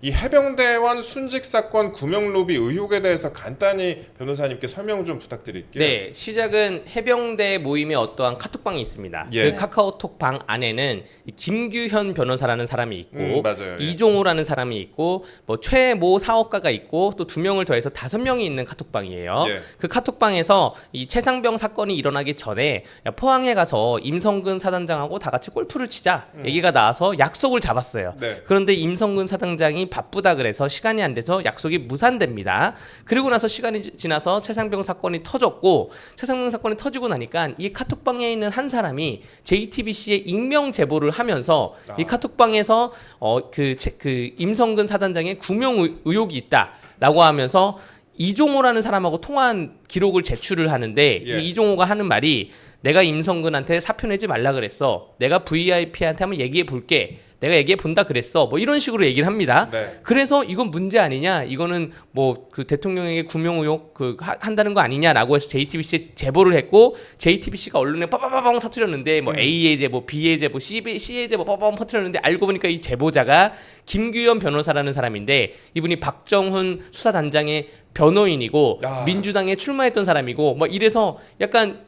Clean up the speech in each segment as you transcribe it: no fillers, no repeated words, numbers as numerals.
이 해병대원 순직 사건 구명 로비 의혹에 대해서 간단히 변호사님께 설명 좀 부탁드릴게요. 네, 시작은 해병대 모임에 어떠한 카톡방이 있습니다. 예. 그 카카오톡 방 안에는 김규현 변호사라는 사람이 있고 맞아요. 예. 이종호라는 사람이 있고 뭐 최모 사업가가 있고 또 2명을 더해서 5명이 있는 카톡방이에요. 예. 그 카톡방에서 이 최상병 사건이 일어나기 전에 야, 포항에 가서 임성근 사단장하고 다 같이 골프를 치자 얘기가 나와서 약속을 잡았어요. 네. 그런데 임성근 사단장이 바쁘다 그래서 시간이 안 돼서 약속이 무산됩니다. 그리고 나서 시간이 지나서 최상병 사건이 터졌고 최상병 사건이 터지고 나니까 이 카톡방에 있는 한 사람이 JTBC에 익명 제보를 하면서 이 카톡방에서 그 임성근 사단장의 구명 의혹이 있다라고 하면서 이종호라는 사람하고 통화한 기록을 제출을 하는데 예. 이 이종호가 하는 말이 내가 임성근한테 사표 내지 말라 그랬어. 내가 VIP한테 한번 얘기해 볼게. 내가 얘기해 본다 그랬어. 뭐 이런 식으로 얘기를 합니다. 네. 그래서 이건 문제 아니냐? 이거는 뭐 그 대통령에게 구명 의혹 한다는 거 아니냐라고 해서 JTBC에 제보를 했고 JTBC가 언론에 빠바바방 터뜨렸는데 뭐 A의 제보, B의 제보, C의 제보 빠바방 터뜨렸는데 알고 보니까 이 제보자가 김규현 변호사라는 사람인데 이분이 박정훈 수사단장의 변호인이고 민주당에 출마했던 사람이고 뭐 이래서 약간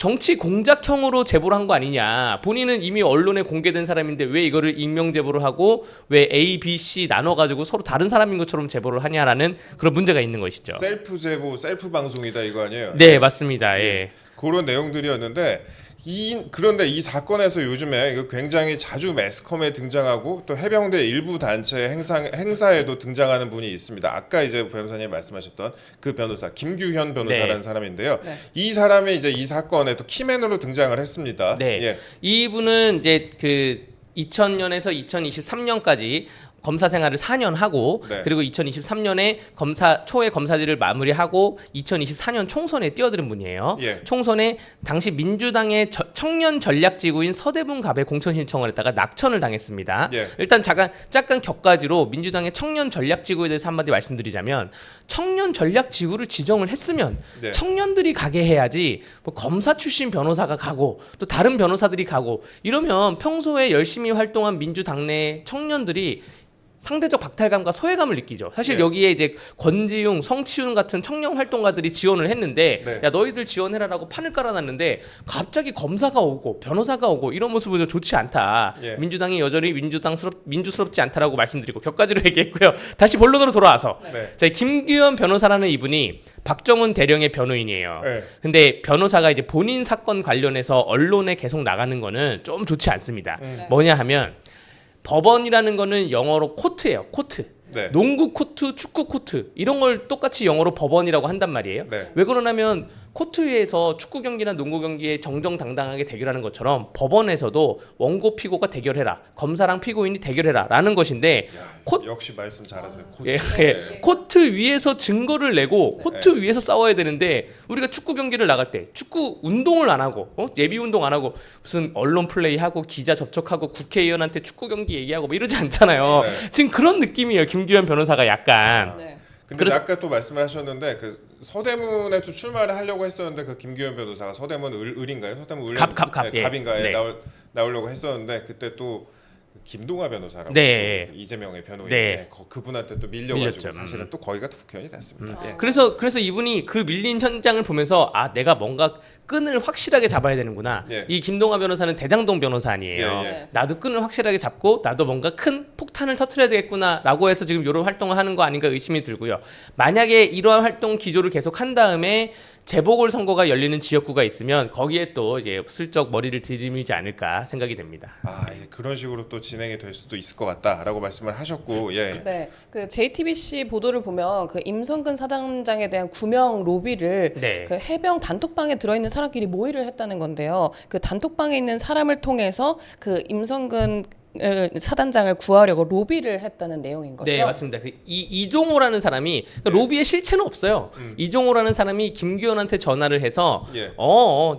정치 공작형으로 제보를 한 거 아니냐. 본인은 이미 언론에 공개된 사람인데 왜 이거를 익명 제보를 하고 왜 A, B, C 나눠가지고 서로 다른 사람인 것처럼 제보를 하냐라는 그런 문제가 있는 것이죠. 셀프 제보, 셀프 방송이다 이거 아니에요? 네, 맞습니다. 예. 그런 내용들이었는데 그런데 이 사건에서 요즘에 이거 굉장히 자주 매스컴에 등장하고 또 해병대 일부 단체 행사에도 등장하는 분이 있습니다. 아까 이제 변호사님이 말씀하셨던 그 변호사 김규현 변호사라는 네. 사람인데요. 네. 이 사람이 이제 이 사건에 또 키맨으로 등장을 했습니다. 네. 예. 이분은 이제 그 2000년에서 2023년까지 검사 생활을 4년 하고 네. 그리고 2023년에 초에 검사직을 마무리하고 2024년 총선에 뛰어드는 분이에요. 예. 총선에 당시 민주당의 청년 전략지구인 서대문 갑에 공천 신청을 했다가 낙천을 당했습니다. 예. 일단 잠깐 격가지로 민주당의 청년 전략지구에 대해서 한마디 말씀드리자면 청년 전략지구를 지정을 했으면 네. 청년들이 가게 해야지 뭐 검사 출신 변호사가 가고 또 다른 변호사들이 가고 이러면 평소에 열심히 활동한 민주당 내 청년들이 상대적 박탈감과 소외감을 느끼죠. 사실 네. 여기에 이제 권지웅, 성치훈 같은 청년 활동가들이 지원을 했는데 네. 야 너희들 지원해라라고 판을 깔아놨는데 갑자기 검사가 오고 변호사가 오고 이런 모습은 좋지 않다. 예. 민주당이 여전히 민주스럽지 않다라고 말씀드리고 격가지로 얘기했고요. 다시 본론으로 돌아와서 네. 자, 김규현 변호사라는 이분이 박정훈 대령의 변호인이에요. 네. 근데 변호사가 이제 본인 사건 관련해서 언론에 계속 나가는 거는 좀 좋지 않습니다. 뭐냐 하면 법원이라는 거는 영어로 코트예요. 코트. 네. 농구 코트, 축구 코트 이런 걸 똑같이 영어로 법원이라고 한단 말이에요. 네. 왜 그러냐면 코트 위에서 축구 경기나 농구 경기에 정정당당하게 대결하는 것처럼 법원에서도 원고 피고가 대결해라. 검사랑 피고인이 대결해라라는 것인데 역시 말씀 잘하세요. 코치. 예, 네. 예. 코트 위에서 증거를 내고 코트 위에서 싸워야 되는데 우리가 축구 경기를 나갈 때 축구 운동을 안 하고 예비 운동 안 하고 무슨 언론 플레이하고 기자 접촉하고 국회의원한테 축구 경기 얘기하고 뭐 이러지 않잖아요. 네. 지금 그런 느낌이에요. 김규현 변호사가 약간. 네. 근데 그래서- 아까 또 말씀하셨는데 그 서대문에 또 출마를 하려고 했었는데 그 김규현 변호사가 서대문 을인가요? 서대문 을 갑, 네, 예. 갑인가에 네. 나오려고 했었는데 그때 또 김동아 변호사라고 네. 이재명의 변호인 네. 그분한테 또 밀려가지고 밀렸죠. 사실은 또 거기가 또 국회의원이 됐습니다. 예. 그래서 이분이 그 밀린 현장을 보면서 아 내가 뭔가 끈을 확실하게 잡아야 되는구나. 예. 이 김동아 변호사는 대장동 변호사 아니에요. 예, 예. 나도 끈을 확실하게 잡고 나도 뭔가 큰 폭탄을 터트려야 되겠구나라고 해서 지금 이런 활동을 하는 거 아닌가 의심이 들고요. 만약에 이러한 활동 기조를 계속 한 다음에 재보궐 선거가 열리는 지역구가 있으면 거기에 또 이제 슬쩍 머리를 들이밀지 않을까 생각이 됩니다. 예. 그런 식으로 또 진행이 될 수도 있을 것 같다라고 말씀을 하셨고, 예. 네, 그 JTBC 보도를 보면 그 임성근 사단장에 대한 구명 로비를 네. 그 해병 단톡방에 들어있는 사람끼리 모의를 했다는 건데요. 그 단톡방에 있는 사람을 통해서 그 임성근 사단장을 구하려고 로비를 했다는 내용인 거죠. 네, 맞습니다. 이종호라는 사람이 그러니까 로비의 실체는 없어요. 이종호라는 사람이 김규현한테 전화를 해서 예.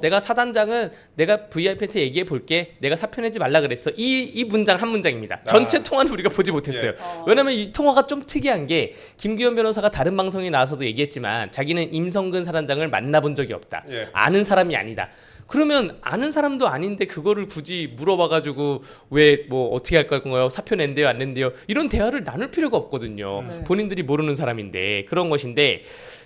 내가 사단장은 내가 VIP한테 얘기해 볼게. 내가 사표 내지 말라 그랬어. 이 문장 한 문장입니다. 전체 통화는 우리가 보지 못했어요. 왜냐면 이 통화가 좀 특이한 게 김규현 변호사가 다른 방송에 나와서도 얘기했지만 자기는 임성근 사단장을 만나본 적이 없다. 예. 아는 사람이 아니다. 그러면 아는 사람도 아닌데 그거를 굳이 물어봐가지고 왜 뭐 어떻게 할 건가요? 사표 낸대요, 안 낸대요? 이런 대화를 나눌 필요가 없거든요. 네. 본인들이 모르는 사람인데 그런 것인데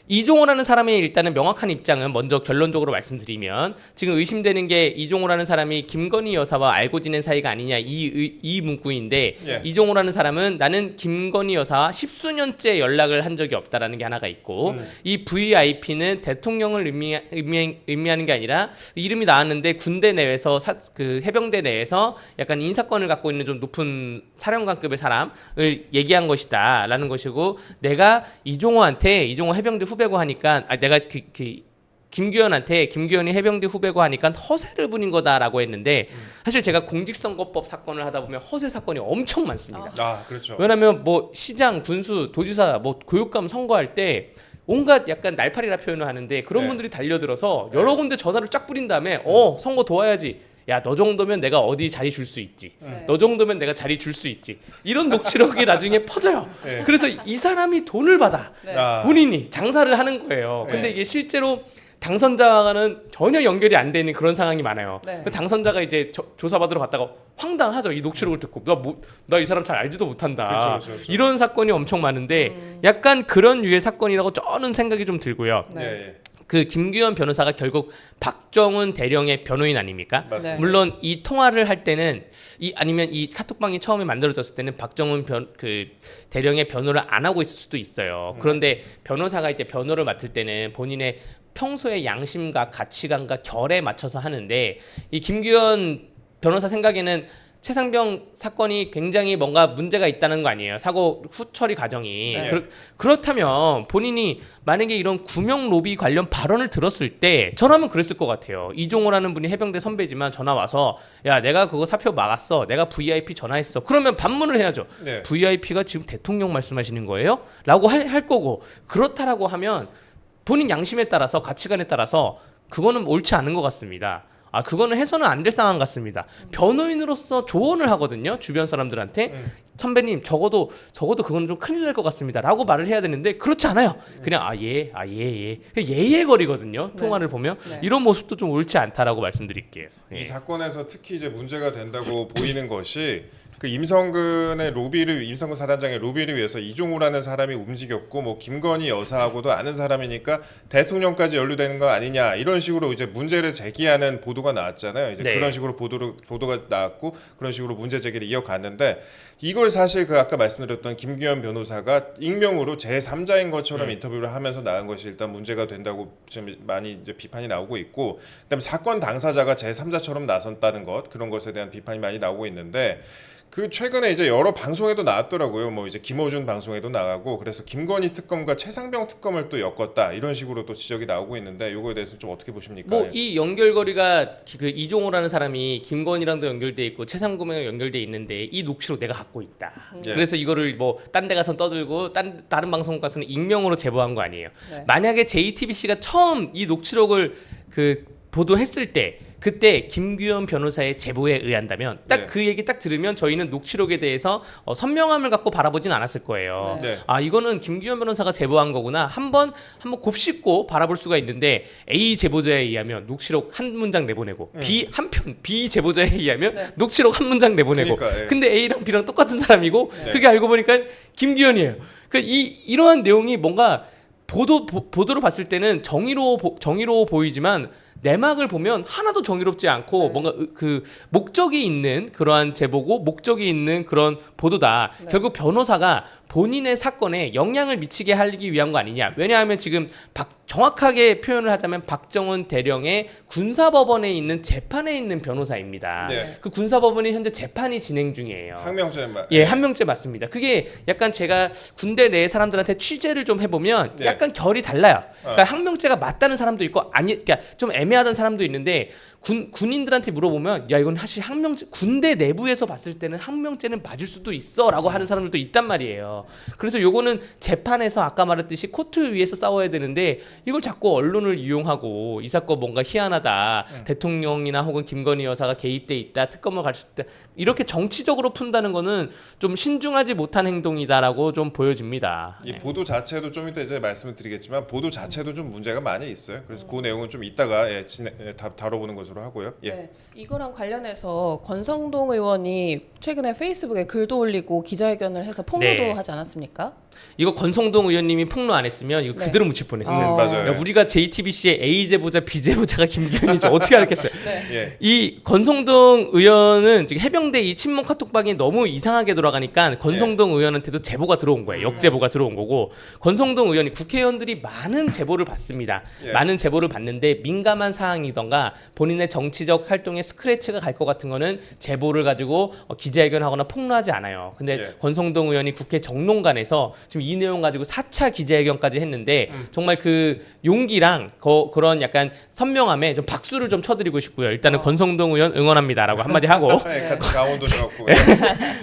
이종호라는 사람의 일단은 명확한 입장은 먼저 결론적으로 말씀드리면 지금 의심되는 게 이종호라는 사람이 김건희 여사와 알고 지낸 사이가 아니냐 이 문구인데 예. 이종호라는 사람은 나는 김건희 여사와 10수년째 연락을 한 적이 없다라는 게 하나가 있고 이 VIP는 대통령을 의미하는 게 아니라 이름이 나왔는데 군대 내에서 그 해병대 내에서 약간 인사권을 갖고 있는 좀 높은 사령관급의 사람을 얘기한 것이다라는 것이고 내가 이종호 해병대 후배고 하니까 내가 김규현이 해병대 후배고 하니까 허세를 부린 거다라고 했는데 사실 제가 공직선거법 사건을 하다 보면 허세 사건이 엄청 많습니다. 아, 그렇죠. 왜냐하면 뭐 시장, 군수, 도지사, 뭐 교육감 선거할 때 온갖 약간 날파리라 표현을 하는데 그런 네. 분들이 달려들어서 여러 군데 전화를 쫙 뿌린 다음에 선거 도와야지. 야, 너 정도면 내가 어디 자리 줄 수 있지. 네. 너 정도면 내가 자리 줄 수 있지. 이런 녹취록이 나중에 퍼져요. 네. 그래서 이 사람이 돈을 받아. 네. 아, 본인이 장사를 하는 거예요. 근데 네. 이게 실제로 당선자와는 전혀 연결이 안 되는 그런 상황이 많아요. 네. 그 당선자가 이제 조사받으러 갔다가 황당하죠. 이 녹취록을 듣고 나 이 사람 잘 알지도 못한다. 그렇죠. 이런 사건이 엄청 많은데 약간 그런 유의 사건이라고 저는 생각이 좀 들고요. 네. 예. 그 김규현 변호사가 결국 박정훈 대령의 변호인 아닙니까? 맞습니다. 네. 물론 이 통화를 할 때는 아니면 이 카톡방이 처음에 만들어졌을 때는 박정훈 대령의 변호를 안 하고 있을 수도 있어요. 그런데 변호사가 이제 변호를 맡을 때는 본인의 평소의 양심과 가치관과 결에 맞춰서 하는데 이 김규현 변호사 생각에는 최상병 사건이 굉장히 뭔가 문제가 있다는 거 아니에요. 사고 후처리 과정이. 네. 그렇다면 본인이 만약에 이런 구명 로비 관련 발언을 들었을 때 저라면 그랬을 것 같아요. 이종호라는 분이 해병대 선배지만 전화 와서 야, 내가 그거 사표 막았어. 내가 VIP 전화했어. 그러면 반문을 해야죠. 네. VIP가 지금 대통령 말씀하시는 거예요? 라고 할 거고 그렇다라고 하면 본인 양심에 따라서 가치관에 따라서 그거는 옳지 않은 것 같습니다. 그거는 해서는 안 될 상황 같습니다. 변호인으로서 조언을 하거든요. 주변 사람들한테 선배님 적어도 그건 좀 큰일 날 것 같습니다라고 말을 해야 되는데 그렇지 않아요. 그냥 예예거리거든요. 네. 통화를 보면 네. 이런 모습도 좀 옳지 않다라고 말씀드릴게요. 예. 이 사건에서 특히 이제 문제가 된다고 보이는 것이 그 임성근 사단장의 로비를 위해서 이종호라는 사람이 움직였고 뭐 김건희 여사하고도 아는 사람이니까 대통령까지 연루되는 거 아니냐 이런 식으로 이제 문제를 제기하는 보도가 나왔잖아요. 이제 네. 그런 식으로 보도가 나왔고 그런 식으로 문제 제기를 이어갔는데 이걸 사실 그 아까 말씀드렸던 김규현 변호사가 익명으로 제3자인 것처럼 인터뷰를 하면서 나온 것이 일단 문제가 된다고 지금 많이 이제 비판이 나오고 있고 그다음에 사건 당사자가 제3자처럼 나섰다는 것 그런 것에 대한 비판이 많이 나오고 있는데 그 최근에 이제 여러 방송에도 나왔더라고요. 뭐 이제 김어준 방송에도 나가고 그래서 김건희 특검과 최상병 특검을 또 엮었다 이런 식으로 또 지적이 나오고 있는데 요거에 대해서 좀 어떻게 보십니까? 뭐 이 연결고리가 그 이종호라는 사람이 김건희랑도 연결돼 있고 최상금이랑 연결돼 있는데 이 녹취록 내가 갖고 있다. 예. 그래서 이거를 뭐 딴 데 가서 떠들고 다른 방송 가서는 익명으로 제보한 거 아니에요. 네. 만약에 JTBC가 처음 이 녹취록을 그 보도했을 때 그때 김규현 변호사의 제보에 의한다면 딱 네. 그 얘기 딱 들으면 저희는 녹취록에 대해서 선명함을 갖고 바라보진 않았을 거예요. 네. 이거는 김규현 변호사가 제보한 거구나. 한번 곱씹고 바라볼 수가 있는데 A 제보자에 의하면 녹취록 한 문장 내보내고 B 제보자에 의하면 네. 녹취록 한 문장 내보내고 그러니까, 예. 근데 A랑 B랑 똑같은 사람이고 네. 그게 알고 보니까 김규현이에요. 이러한 내용이 뭔가 보도를 봤을 때는 정의로워 보이지만 내막을 보면 하나도 정의롭지 않고 네. 뭔가 그 목적이 있는 그러한 제보고 목적이 있는 그런 보도다. 네. 결국 변호사가 본인의 사건에 영향을 미치게 하기 위한 거 아니냐. 왜냐하면 지금 정확하게 표현을 하자면 박정훈 대령의 군사법원에 있는 재판에 있는 변호사입니다. 네. 그 군사법원이 현재 재판이 진행 중이에요. 항명죄 예, 한 명째 맞습니다. 그게 약간 제가 군대 내 사람들한테 취재를 좀 해보면 네. 약간 결이 달라요. 그러니까 항명죄가 맞다는 사람도 있고 그러니까 좀 애매하다는 사람도 있는데 군인들한테 물어보면 야 이건 사실 항명죄 군대 내부에서 봤을 때는 항명죄는 맞을 수도 있어라고 하는 사람들도 있단 말이에요. 그래서 요거는 재판에서 아까 말했듯이 코트 위에서 싸워야 되는데 이걸 자꾸 언론을 이용하고 이 사건 뭔가 희한하다. 대통령이나 혹은 김건희 여사가 개입돼 있다. 특검을 갈 수 있다. 이렇게 정치적으로 푼다는 거는 좀 신중하지 못한 행동이다라고 좀 보여집니다. 이 보도 자체도 좀 이따 이제 말씀을 드리겠지만 보도 자체도 좀 문제가 많이 있어요. 그래서 그 내용은 좀 이따가 다뤄보는 것으로 것으로 하고요. 예. 네, 이거랑 관련해서 권성동 의원이 최근에 페이스북에 글도 올리고 기자회견을 해서 폭로도 네. 하지 않았습니까? 이거 권성동 의원님이 폭로 안 했으면 이거 네. 그대로 묻힐 뻔했어요. 맞아요. 야, 우리가 JTBC의 A 제보자, B 제보자가 김기현이지 어떻게 알겠어요. 네. 예. 이 권성동 의원은 지금 해병대 이 친목 카톡방이 너무 이상하게 돌아가니까 권성동 의원한테도 제보가 들어온 거예요. 역제보가 들어온 거고 권성동 의원이 국회의원들이 많은 제보를 받습니다. 예. 많은 제보를 받는데 민감한 사항이던가 본인의 정치적 활동에 스크래치가 갈 것 같은 거는 제보를 가지고 기자회견하거나 폭로하지 않아요. 근데 예. 권성동 의원이 국회 정론관에서 지금 이 내용 가지고 4차 기자회견까지 했는데 정말 그 용기랑 그런 약간 선명함에 좀 박수를 좀 쳐드리고 싶고요. 일단은 권성동 의원 응원합니다라고 한마디 하고 네. 강원도 좋았고.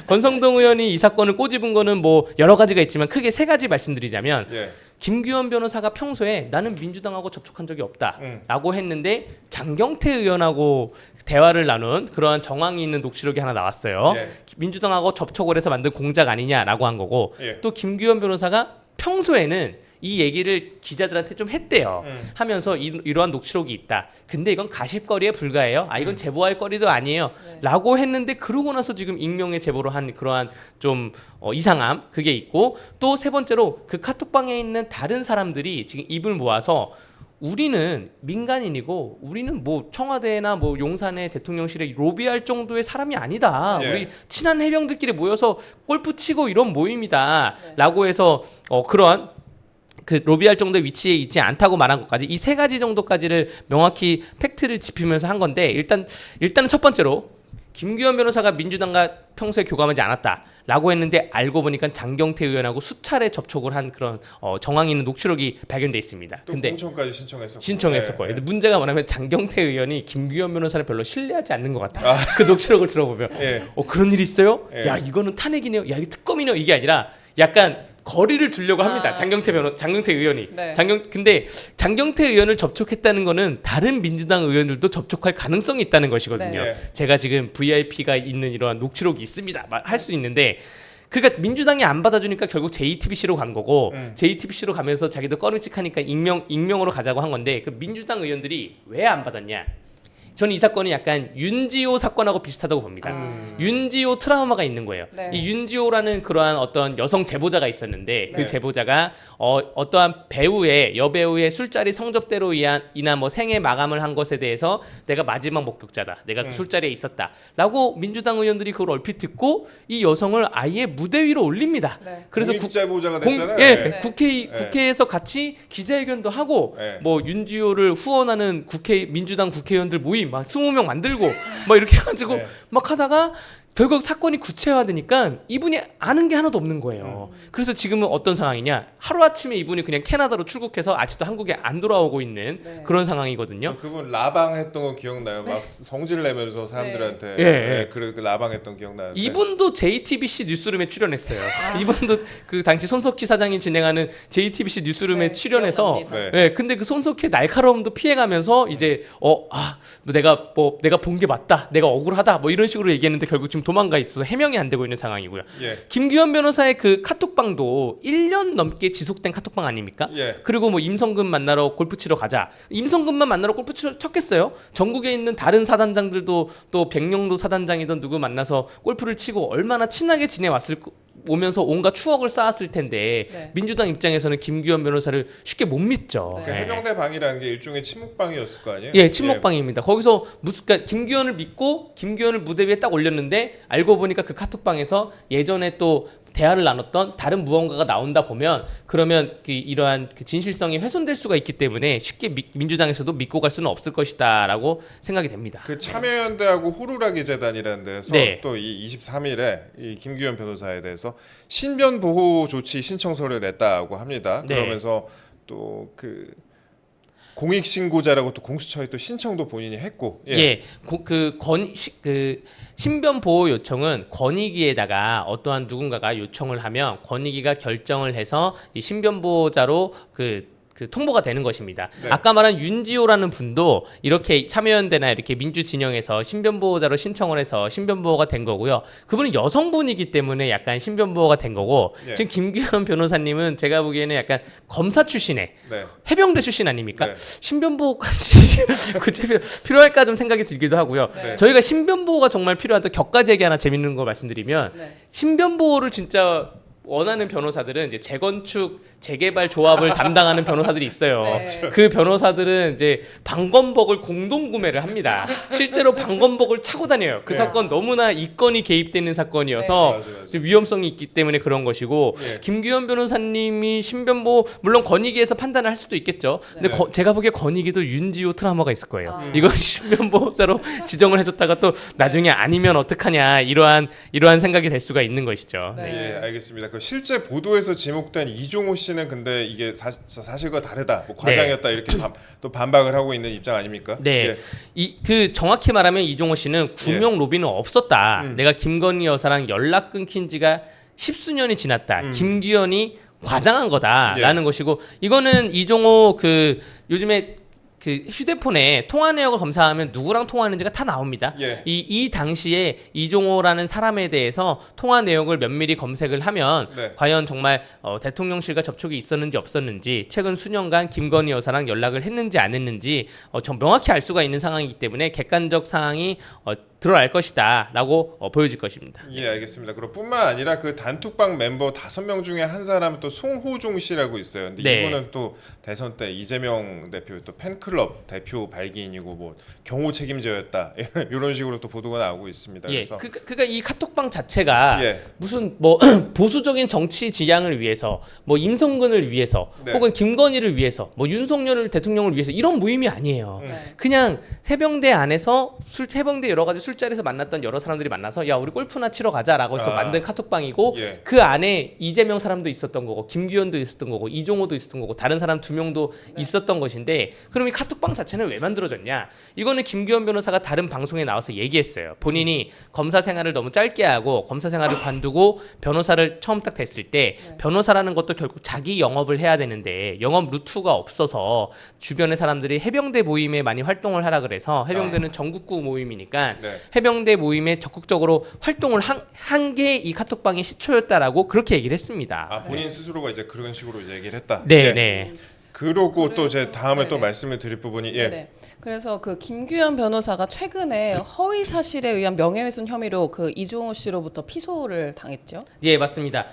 권성동 의원이 이 사건을 꼬집은 거는 뭐 여러 가지가 있지만 크게 세 가지 말씀드리자면 예. 김규현 변호사가 평소에 나는 민주당하고 접촉한 적이 없다라고 했는데 장경태 의원하고 대화를 나눈 그러한 정황이 있는 녹취록이 하나 나왔어요. 예. 민주당하고 접촉을 해서 만든 공작 아니냐라고 한 거고 예. 또 김규현 변호사가 평소에는 이 얘기를 기자들한테 좀 했대요. 하면서 이러한 녹취록이 있다. 근데 이건 가십거리에 불과해요. 아 이건 제보할 거리도 아니에요. 네. 라고 했는데 그러고 나서 지금 익명의 제보로 한 그러한 좀 이상함 그게 있고 또 세 번째로 그 카톡방에 있는 다른 사람들이 지금 입을 모아서 우리는 민간인이고 우리는 뭐 청와대나 뭐 용산의 대통령실에 로비할 정도의 사람이 아니다. 예. 우리 친한 해병들끼리 모여서 골프 치고 이런 모임이다라고 해서 그런 그 로비할 정도의 위치에 있지 않다고 말한 것까지 이 세 가지 정도까지를 명확히 팩트를 짚으면서 한 건데 일단은 첫 번째로 김규현 변호사가 민주당과 평소에 교감하지 않았다라고 했는데 알고 보니까 장경태 의원하고 수차례 접촉을 한 그런 정황이 있는 녹취록이 발견돼 있습니다. 또 근데 공천까지 신청했었고. 신청했을 예. 거예요. 근데 문제가 뭐냐면 장경태 의원이 김규현 변호사를 별로 신뢰하지 않는 것 같아요. 그 녹취록을 들어보면 예. 그런 일이 있어요? 예. 야 이거는 탄핵이네요. 야 이거 특검이네요. 이게 아니라 약간 거리를 두려고 합니다. 장경태 의원이. 네. 근데 장경태 의원을 접촉했다는 거는 다른 민주당 의원들도 접촉할 가능성이 있다는 것이거든요. 네. 제가 지금 VIP가 있는 이러한 녹취록이 있습니다. 할 수 있는데 그러니까 민주당이 안 받아주니까 결국 JTBC로 간 거고 JTBC로 가면서 자기도 꺼름칙하니까 익명으로 가자고 한 건데 그 민주당 의원들이 왜 안 받았냐? 저는 이 사건은 약간 윤지호 사건하고 비슷하다고 봅니다. 윤지호 트라우마가 있는 거예요. 네. 이 윤지호라는 그러한 어떤 여성 제보자가 있었는데 그 네. 제보자가 어떠한 여배우의 술자리 성접대로 인한 뭐 생애 마감을 한 것에 대해서 내가 마지막 목격자다. 내가 그 술자리에 있었다라고 민주당 의원들이 그걸 얼핏 듣고 이 여성을 아예 무대 위로 올립니다. 네. 그래서 공익제보자가 됐잖아요. 예, 네. 국회에서 같이 기자회견도 하고 네. 뭐 윤지호를 후원하는 민주당 국회의원들 모임 막 20명 만들고 막 이렇게 해가지고 네. 막 하다가 결국 사건이 구체화되니까 이분이 아는 게 하나도 없는 거예요. 그래서 지금은 어떤 상황이냐? 하루아침에 이분이 그냥 캐나다로 출국해서 아직도 한국에 안 돌아오고 있는 네. 그런 상황이거든요. 그분 라방 했던 거 기억나요? 막 성질 내면서 사람들한테 예, 예. 그 라방 했던 기억나는데. 이분도 JTBC 뉴스룸에 출연했어요. 이분도 그 당시 손석희 사장이 진행하는 JTBC 뉴스룸에 네, 출연해서 기억납니다. 네. 근데 그 손석희의 날카로움도 피해가면서 이제 내가 본 게 맞다. 내가 억울하다. 뭐 이런 식으로 얘기했는데 결국 지금 도망가 있어서 해명이 안 되고 있는 상황이고요. 예. 김규현 변호사의 그 카톡방도 1년 넘게 지속된 카톡방 아닙니까? 예. 그리고 뭐 임성근 만나러 골프 치러 가자. 임성근만 만나러 골프 치러 쳤겠어요? 전국에 있는 다른 사단장들도 또 백령도 사단장이던 누구 만나서 골프를 치고 얼마나 친하게 오면서 온갖 추억을 쌓았을 텐데 네. 민주당 입장에서는 김규현 변호사를 쉽게 못 믿죠. 네. 그 해병대 방이라는 게 일종의 침묵방이었을 거 아니에요? 예, 친목방입니다. 거기서 그러니까 김규현을 믿고 김규현을 무대 위에 딱 올렸는데 알고 보니까 그 카톡방에서 예전에 또 대화를 나눴던 다른 무언가가 나온다 보면 그러면 이러한 진실성이 훼손될 수가 있기 때문에 쉽게 민주당에서도 믿고 갈 수는 없을 것이다라고 생각이 됩니다. 그 참여연대하고 호루라기 재단이라는 데서 네. 또 이 23일에 이 김규현 변호사에 대해서 신변 보호 조치 신청서를 냈다고 합니다. 네. 그러면서 또 그 공익 신고자라고 또 공수처에 또 신청도 본인이 했고. 예, 신변 보호 요청은 권익위에다가 어떠한 누군가가 요청을 하면 권익위가 결정을 해서 이 신변 보호자로 그 통보가 되는 것입니다. 네. 아까 말한 윤지호라는 분도 이렇게 참여연대나 이렇게 민주진영에서 신변보호자로 신청을 해서 신변보호가 된 거고요. 그분은 여성분이기 때문에 약간 신변보호가 된 거고 예. 지금 김규현 변호사님은 제가 보기에는 약간 검사 출신의 네. 해병대 출신 아닙니까? 네. 신변보호까지 굳이 필요할까 좀 생각이 들기도 하고요. 네. 저희가 신변보호가 정말 필요한 또 격가지 얘기 하나 재밌는 거 말씀드리면 네. 신변보호를 진짜 원하는 변호사들은 이제 재건축 재개발 조합을 담당하는 변호사들이 있어요. 네. 그 변호사들은 이제 방검복을 공동 구매를 합니다. 실제로 방검복을 차고 다녀요. 그 네. 사건 너무나 이건이 개입되는 사건이어서 맞아, 맞아. 위험성이 있기 때문에 그런 것이고 네. 김규현 변호사님이 신변보호 물론 권익위에서 판단을 할 수도 있겠죠. 근데 네. 제가 보기에 권익위도 윤지호 트라우마가 있을 거예요. 아. 이건 신변보호자로 지정을 해줬다가 또 나중에 아니면 어떡하냐 이러한 생각이 될 수가 있는 것이죠. 네. 예, 알겠습니다. 그 실제 보도에서 지목된 이종호 씨는 근데 이게 사실과 다르다, 뭐 과장이었다 이렇게 또 반박을 하고 있는 입장 아닙니까? 네, 예. 그 정확히 말하면 이종호 씨는 구명 로비는 없었다. 내가 김건희 여사랑 연락 끊긴 지가 10수년이 지났다. 김규현이 과장한 거다라는 것이고 이거는 이종호 그 요즘에 그 휴대폰에 통화 내역을 검사하면 누구랑 통화하는지가 다 나옵니다. 예. 이 당시에 이종호라는 사람에 대해서 통화 내역을 면밀히 검색을 하면 네. 과연 정말 대통령실과 접촉이 있었는지 없었는지 최근 수년간 김건희 여사랑 연락을 했는지 안 했는지 좀 명확히 알 수가 있는 상황이기 때문에 객관적 상황이 드러날 것이다라고 보여질 것입니다. 예, 알겠습니다. 그리고 뿐만 아니라 그 단톡방 멤버 5명 중에 한 사람은 또 송호종 씨라고 있어요. 근데 네. 이분은 또 대선 때 이재명 대표 또 팬클럽 대표 발기인이고 뭐 경호 책임자였다 이런 식으로 또 보도가 나오고 있습니다. 예, 그래서 그러니까 이 카톡방 자체가 예. 무슨 뭐 보수적인 정치 지향을 위해서, 뭐 임성근을 위해서, 네. 혹은 김건희를 위해서, 뭐 윤석열 대통령을 위해서 이런 모임이 아니에요. 네. 그냥 해병대 안에서 해병대 여러 가지 술자리에서 만났던 여러 사람들이 만나서 야 우리 골프나 치러 가자라고 해서 아. 만든 카톡방이고 예. 그 안에 이재명 사람도 있었던 거고 김규현도 있었던 거고 이종호도 있었던 거고 다른 사람 2명도 있었던 것인데 그럼 이 카톡방 자체는 왜 만들어졌냐? 이거는 김규현 변호사가 다른 방송에 나와서 얘기했어요. 본인이 검사 생활을 너무 짧게 하고 검사 생활을 관두고 변호사를 처음 딱 됐을 때 변호사라는 것도 결국 자기 영업을 해야 되는데 영업 루트가 없어서 주변의 사람들이 해병대 모임에 많이 활동을 하라 그래서 해병대는 전국구 모임이니까 네. 해병대 모임에 적극적으로 활동을 한 게 이 카톡방의 시초였다라고 그렇게 얘기를 했습니다. 아 본인 스스로가 이제 그런 식으로 이제 얘기를 했다. 네, 예. 네. 그러고 또 제 다음에 또 네네. 말씀을 드릴 부분이 예. 네네. 그래서 그 김규현 변호사가 최근에 허위 사실에 의한 명예훼손 혐의로 그 이종호 씨로부터 피소를 당했죠. 예, 맞습니다.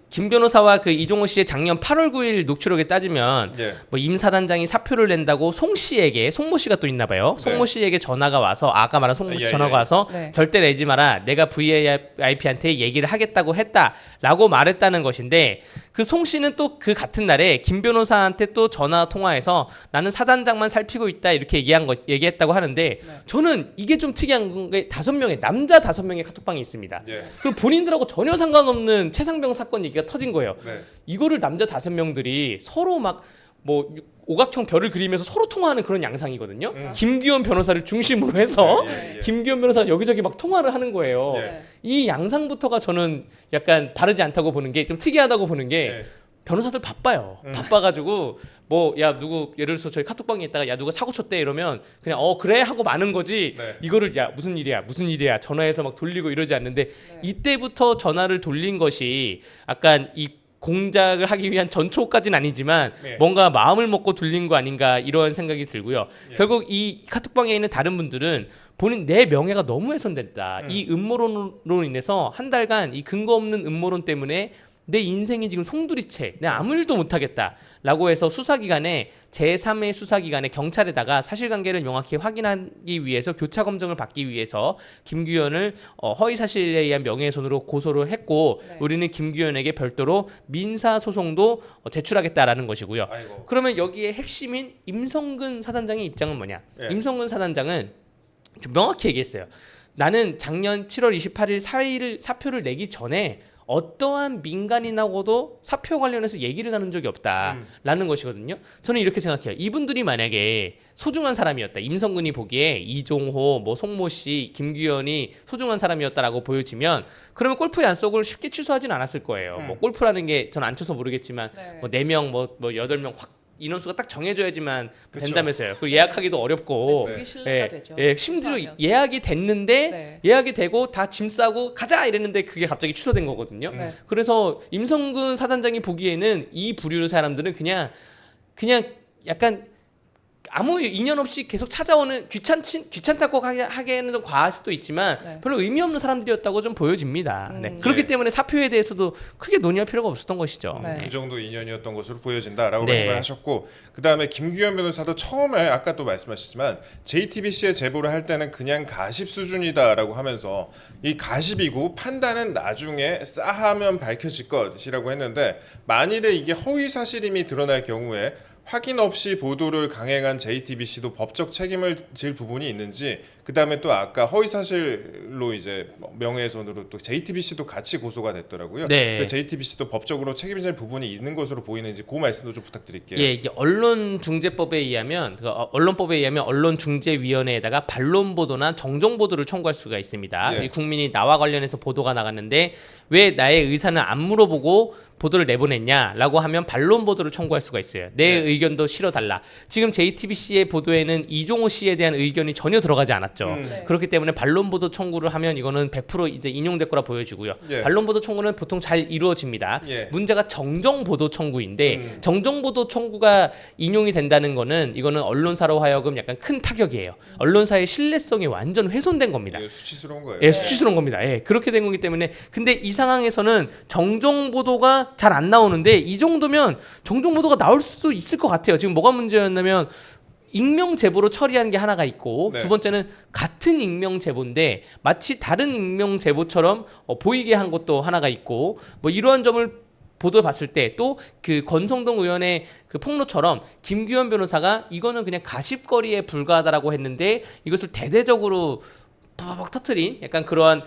김 변호사와 그 이종호 씨의 작년 8월 9일 녹취록에 따지면 예. 뭐 임 사단장이 사표를 낸다고 송 씨에게 송모 씨가 또 있나 봐요. 송모 씨에게 전화가 와서 아까 말한 송모 씨 예, 전화가 예. 와서 네. 절대 내지 마라. 내가 VIP한테 얘기를 하겠다고 했다라고 말했다는 것인데 그 송 씨는 또 그 같은 날에 김 변호사한테 또 전화 통화해서 나는 사단장만 살피고 있다 이렇게 얘기했다고 하는데 저는 이게 좀 특이한 게 5명의 남자 5명의 카톡방이 있습니다. 예. 그리고 본인들하고 전혀 상관없는 최상병 사건 얘기가 터진 거예요. 네. 이거를 남자 5명들이 서로 막 뭐 오각형 별을 그리면서 서로 통화하는 그런 양상이거든요. 김규현 변호사를 중심으로 해서 예, 예. 김규현 변호사가 여기저기 막 통화를 하는 거예요. 예. 이 양상부터가 저는 약간 바르지 않다고 보는 게 좀 특이하다고 보는 게 예. 변호사들 바빠요. 바빠가지고 뭐 야 누구 예를 들어서 저희 카톡방에 있다가 야 누가 사고 쳤대 이러면 그냥 그래 하고 마는 거지. 네. 이거를 야 무슨 일이야 전화해서 막 돌리고 이러지 않는데 이때부터 전화를 돌린 것이 약간 이 공작을 하기 위한 전초까지는 아니지만 네. 뭔가 뭔가 마음을 먹고 돌린 거 아닌가 이런 생각이 들고요. 예. 결국 이 카톡방에 있는 다른 분들은 본인 내 명예가 너무 훼손됐다. 이 음모론으로 인해서 한 달간 이 근거 없는 음모론 때문에 내 인생이 지금 송두리째 내가 아무 일도 못하겠다라고 해서 수사기관에 제3의 수사기관에 경찰에다가 사실관계를 명확히 확인하기 위해서 교차검증을 받기 위해서 김규현을 허위사실에 의한 명예훼손으로 고소를 했고 네. 우리는 김규현에게 별도로 민사소송도 제출하겠다라는 것이고요. 아이고. 그러면 여기에 핵심인 임성근 사단장의 입장은 뭐냐? 예. 임성근 사단장은 좀 명확히 얘기했어요. 나는 작년 7월 28일 사표를 내기 전에 어떠한 민간인하고도 사표 관련해서 얘기를 나눈 적이 없다라는 것이거든요. 저는 이렇게 생각해요. 이분들이 만약에 소중한 사람이었다. 임성근이 보기에 이종호, 뭐 송모 씨, 김규현이 소중한 사람이었다라고 보여지면 그러면 골프 약속을 쉽게 취소하진 않았을 거예요. 뭐 골프라는 게 저는 안 쳐서 모르겠지만 네. 뭐 4명, 뭐 8명 확 인원수가 딱 정해져야지만 그쵸. 된다면서요. 그리고 예약하기도 어렵고. 되게 신뢰가 되죠. 심지어 취소하면. 예약이 됐는데 네. 예약이 되고 다 짐 싸고 가자 이랬는데 그게 갑자기 취소된 거거든요. 네. 그래서 임성근 사단장이 보기에는 이 부류 사람들은 그냥 약간 아무 인연 없이 계속 찾아오는 귀찮다고 하기에는 좀 과할 수도 있지만 네. 별로 의미 없는 사람들이었다고 좀 보여집니다. 네. 그렇기 예. 때문에 사표에 대해서도 크게 논의할 필요가 없었던 것이죠. 네. 그 정도 인연이었던 것으로 보여진다라고 네. 말씀을 하셨고 그 다음에 김규현 변호사도 처음에 아까 또 말씀하셨지만 JTBC에 제보를 할 때는 그냥 가십 수준이다라고 하면서 이 가십이고 판단은 나중에 싸하면 밝혀질 것이라고 했는데 만일에 이게 허위 사실임이 드러날 경우에 확인 없이 보도를 강행한 JTBC도 법적 책임을 질 부분이 있는지 그 다음에 또 아까 허위 사실로 이제 명예훼손으로 또 JTBC도 같이 고소가 됐더라고요. 네. JTBC도 법적으로 책임질 부분이 있는 것으로 보이는지 그 말씀도 좀 부탁드릴게요. 예, 이게 언론중재법에 의하면 언론법에 의하면 언론중재위원회에다가 반론 보도나 정정 보도를 청구할 수가 있습니다. 예. 이 국민이 나와 관련해서 보도가 나갔는데 왜 나의 의사는 안 물어보고 보도를 내보냈냐라고 하면 반론 보도를 청구할 수가 있어요. 내 네. 의견도 실어달라. 지금 JTBC의 보도에는 이종호 씨에 대한 의견이 전혀 들어가지 않았죠. 네. 그렇기 때문에 반론 보도 청구를 하면 이거는 100% 이제 인용될 거라 보여지고요. 예. 반론 보도 청구는 보통 잘 이루어집니다. 예. 문제가 정정 보도 청구인데 정정 보도 청구가 인용이 된다는 거는 이거는 언론사로 하여금 약간 큰 타격이에요. 언론사의 신뢰성이 완전 훼손된 겁니다. 이게 수치스러운 거예요. 예, 수치스러운 겁니다. 예, 그렇게 된 거기 때문에 근데 이 상황에서는 정정 보도가 잘 안 나오는데 이 정도면 정정 보도가 나올 수도 있을 것 같아요. 지금 뭐가 문제였냐면 익명 제보로 처리하는 게 하나가 있고 네. 두 번째는 같은 익명 제보인데 마치 다른 익명 제보처럼 보이게 한 것도 하나가 있고 뭐 이러한 점을 보도를 봤을 때 또 그 권성동 의원의 그 폭로처럼 김규현 변호사가 이거는 그냥 가십거리에 불과하다라고 했는데 이것을 대대적으로 팍팍 터트린 약간 그러한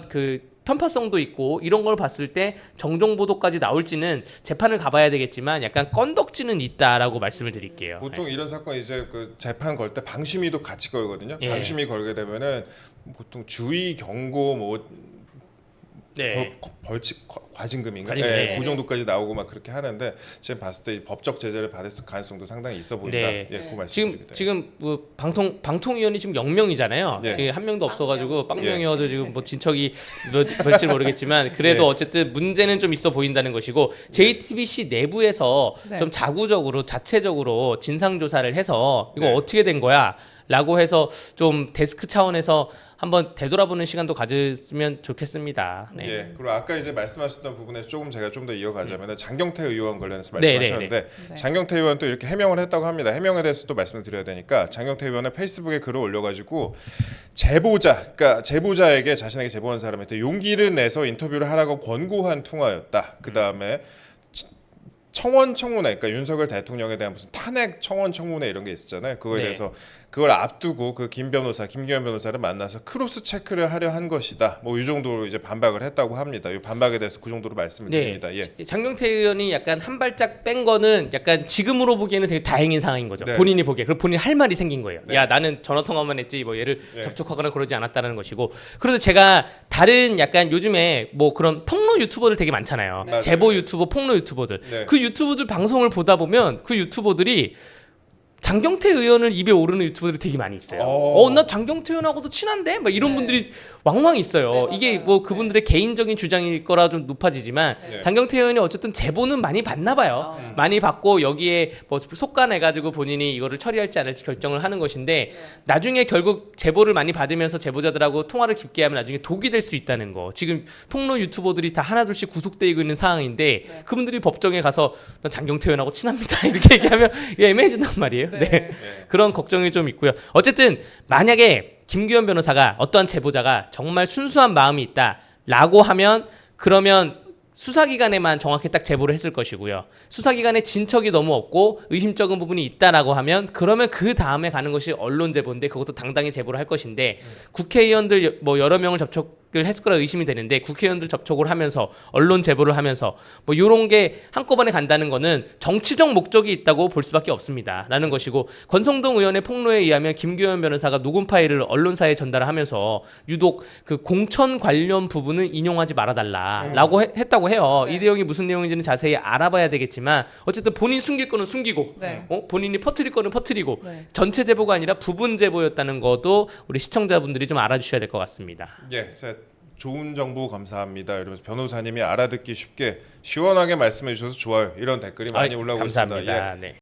그 편파성도 있고 이런 걸 봤을 때 정정 보도까지 나올지는 재판을 가봐야 되겠지만 약간 건덕지는 있다라고 말씀을 드릴게요. 보통 이런 사건 이제 그 재판 걸 때 방심위도 같이 걸거든요. 예. 방심위 걸게 되면은 보통 주의 경고 뭐 네. 벌칙 과징금인가? 과징금, 네, 네. 그 정도까지 나오고 막 그렇게 하는데 지금 봤을 때 법적 제재를 받을 가능성도 상당히 있어 보인다. 네. 예, 그 말씀드립니다. 지금 뭐 방통위원이 지금 0명이잖아요. 예. 한 명도 없어가지고 빵명. 빵명이어도 지금 뭐 진척이 뭘지 모르겠지만 그래도 예. 어쨌든 문제는 좀 있어 보인다는 것이고 JTBC 내부에서 네. 좀 자구적으로 자체적으로 진상 조사를 해서 이거 네. 어떻게 된 거야?라고 해서 좀 데스크 차원에서 한번 되돌아보는 시간도 가졌으면 좋겠습니다. 네. 예. 그리고 아까 이제 말씀하셨던 부분에서 조금 제가 좀 더 이어가자면 장경태 의원 관련해서 네, 말씀하셨는데 네. 장경태 의원 또 이렇게 해명을 했다고 합니다. 해명에 대해서 또 말씀을 드려야 되니까 장경태 의원은 페이스북에 글을 올려가지고 그러니까 제보자에게 자신에게 제보한 사람한테 용기를 내서 인터뷰를 하라고 권고한 통화였다. 그 다음에 청원 청문회, 그러니까 윤석열 대통령에 대한 무슨 탄핵 청원 청문회 이런 게 있었잖아요. 그거에 네. 대해서 그걸 앞두고 그 김규현 변호사를 만나서 크로스 체크를 하려 한 것이다. 뭐 이 정도로 이제 반박을 했다고 합니다. 이 반박에 대해서 그 정도로 말씀을 드립니다. 예. 장경태 의원이 약간 한 발짝 뺀 거는 약간 지금으로 보기에는 되게 다행인 상황인 거죠. 네. 본인이 보기에. 그리고 본인이 할 말이 생긴 거예요. 네. 야, 나는 전화 통화만 했지 뭐 얘를 네. 접촉하거나 그러지 않았다는 것이고. 그래도 제가 다른 약간 요즘에 뭐 그런 폭로 유튜버들 되게 많잖아요. 네. 제보 유튜버, 폭로 유튜버들. 네. 그 유튜버들 방송을 보다 보면 그 유튜버들이 장경태 의원을 입에 오르는 유튜버들이 되게 많이 있어요. 나 장경태 의원하고도 친한데? 막 이런 네. 분들이 왕왕 있어요. 네, 이게 맞아요. 뭐 그분들의 개인적인 주장일 거라 좀 높아지지만 네. 장경태 의원이 어쨌든 제보는 많이 받나 봐요. 많이 받고 여기에 뭐 속간해가지고 본인이 이거를 처리할지 안 할지 결정을 하는 것인데 나중에 결국 제보를 많이 받으면서 제보자들하고 통화를 깊게 하면 나중에 독이 될 수 있다는 거. 지금 폭로 유튜버들이 다 하나둘씩 구속되고 있는 상황인데 그분들이 법정에 가서 나 장경태 의원하고 친합니다 이렇게 얘기하면 이게 애매해진단 말이에요. 네. 예. 그런 걱정이 좀 있고요. 어쨌든 만약에 김규현 변호사가 어떠한 제보자가 정말 순수한 마음이 있다라고 하면 그러면 수사기관에만 정확히 딱 제보를 했을 것이고요. 수사기관에 진척이 너무 없고 의심적인 부분이 있다라고 하면 그러면 그 다음에 가는 것이 언론 제보인데 그것도 당당히 제보를 할 것인데 국회의원들 뭐 여러 명을 했을 거라 의심이 되는데 국회의원들 접촉을 하면서 언론 제보를 하면서 뭐 이런 게 한꺼번에 간다는 거는 정치적 목적이 있다고 볼 수밖에 없습니다라는 것이고 권성동 의원의 폭로에 의하면 김규현 변호사가 녹음 파일을 언론사에 전달하면서 유독 그 공천 관련 부분은 인용하지 말아달라라고 했다고 해요. 네. 이 내용이 무슨 내용인지는 자세히 알아봐야 되겠지만 어쨌든 본인 숨길 거는 숨기고 네. 본인이 퍼뜨릴 거는 퍼뜨리고 네. 전체 제보가 아니라 부분 제보였다는 것도 우리 시청자분들이 좀 알아주셔야 될 것 같습니다. 예, 자, 좋은 정보 감사합니다. 이러면서 변호사님이 알아듣기 쉽게 시원하게 말씀해 주셔서 좋아요. 이런 댓글이 많이 올라오고 있습니다. 감사합니다. 예. 네.